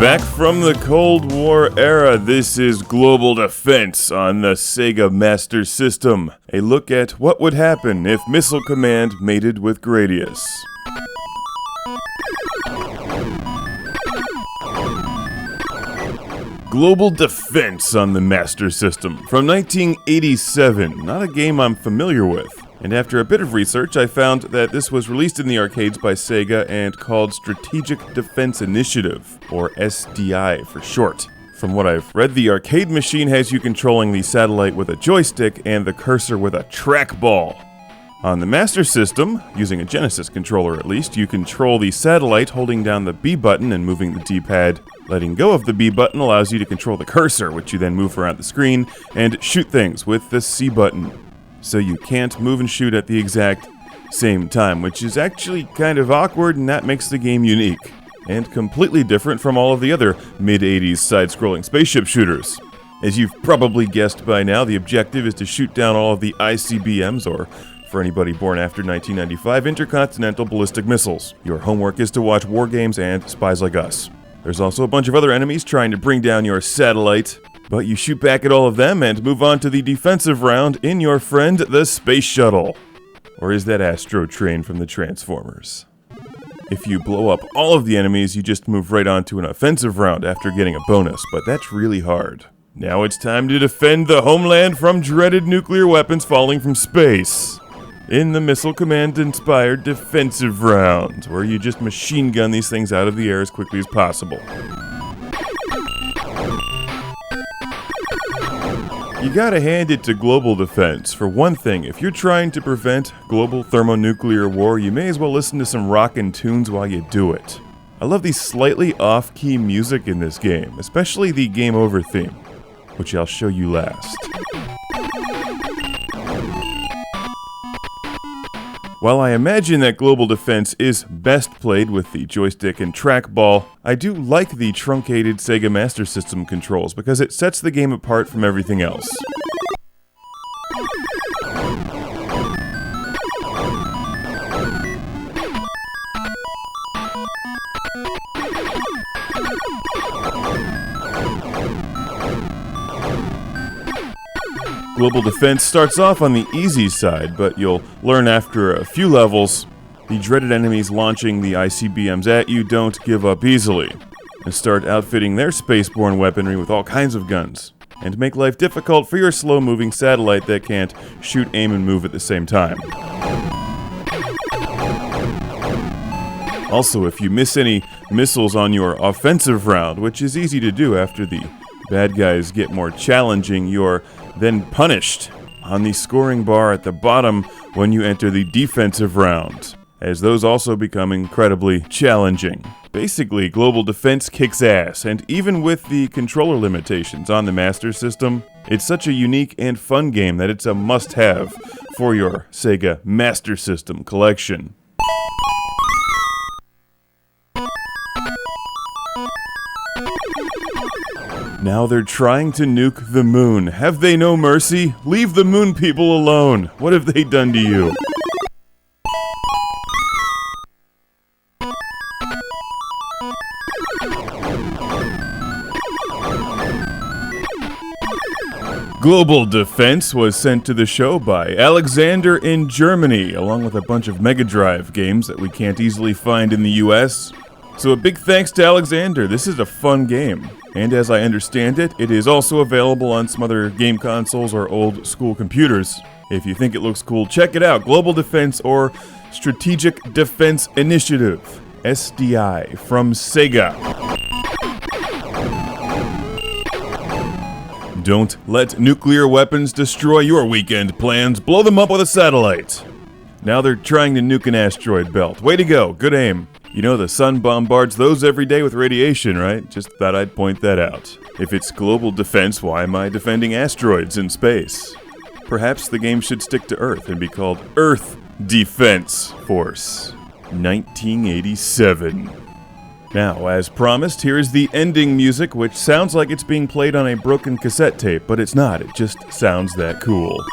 Back from the Cold War era, this is Global Defense on the Sega Master System. A look at what would happen if Missile Command mated with Gradius. Global Defense on the Master System from 1987, not a game I'm familiar with. And after a bit of research, I found that this was released in the arcades by Sega and called Strategic Defense Initiative, or SDI for short. From what I've read, the arcade machine has you controlling the satellite with a joystick and the cursor with a trackball. On the Master System, using a Genesis controller at least, you control the satellite holding down the B button and moving the D-pad. Letting go of the B button allows you to control the cursor, which you then move around the screen, and shoot things with the C button. So you can't move and shoot at the exact same time, which is actually kind of awkward, and that makes the game unique, and completely different from all of the other mid-80s side-scrolling spaceship shooters. As you've probably guessed by now, the objective is to shoot down all of the ICBMs, or for anybody born after 1995, Intercontinental Ballistic Missiles. Your homework is to watch War Games and Spies Like Us. There's also a bunch of other enemies trying to bring down your satellite, but you shoot back at all of them and move on to the defensive round in your friend, the Space Shuttle. Or is that Astro Train from the Transformers? If you blow up all of the enemies, you just move right on to an offensive round after getting a bonus, but that's really hard. Now it's time to defend the homeland from dreaded nuclear weapons falling from space. In the Missile Command-inspired defensive round, where you just machine gun these things out of the air as quickly as possible. You gotta hand it to Global Defense. For one thing, if you're trying to prevent global thermonuclear war, you may as well listen to some rockin' tunes while you do it. I love the slightly off-key music in this game, especially the Game Over theme, which I'll show you last. While I imagine that Global Defense is best played with the joystick and trackball, I do like the truncated Sega Master System controls because it sets the game apart from everything else. Global Defense starts off on the easy side, but you'll learn after a few levels, the dreaded enemies launching the ICBMs at you don't give up easily, and start outfitting their spaceborne weaponry with all kinds of guns, and make life difficult for your slow-moving satellite that can't shoot, aim, and move at the same time. Also, if you miss any missiles on your offensive round, which is easy to do after the bad guys get more challenging, you're then punished on the scoring bar at the bottom when you enter the defensive round, as those also become incredibly challenging. Basically, Global Defense kicks ass, and even with the controller limitations on the Master System, it's such a unique and fun game that it's a must-have for your Sega Master System collection. Now they're trying to nuke the moon. Have they no mercy? Leave the moon people alone. What have they done to you? Global Defense was sent to the show by Alexander in Germany, along with a bunch of Mega Drive games that we can't easily find in the US. So a big thanks to Alexander. This is a fun game. And as I understand it, it is also available on some other game consoles or old school computers. If you think it looks cool, check it out. Global Defense, or Strategic Defense Initiative, SDI, from Sega. Don't let nuclear weapons destroy your weekend plans. Blow them up with a satellite. Now they're trying to nuke an asteroid belt. Way to go. Good aim. You know the sun bombards those every day with radiation, right? Just thought I'd point that out. If it's Global Defense, why am I defending asteroids in space? Perhaps the game should stick to Earth and be called Earth Defense Force. 1987. Now, as promised, here is the ending music, which sounds like it's being played on a broken cassette tape, but it's not. It just sounds that cool.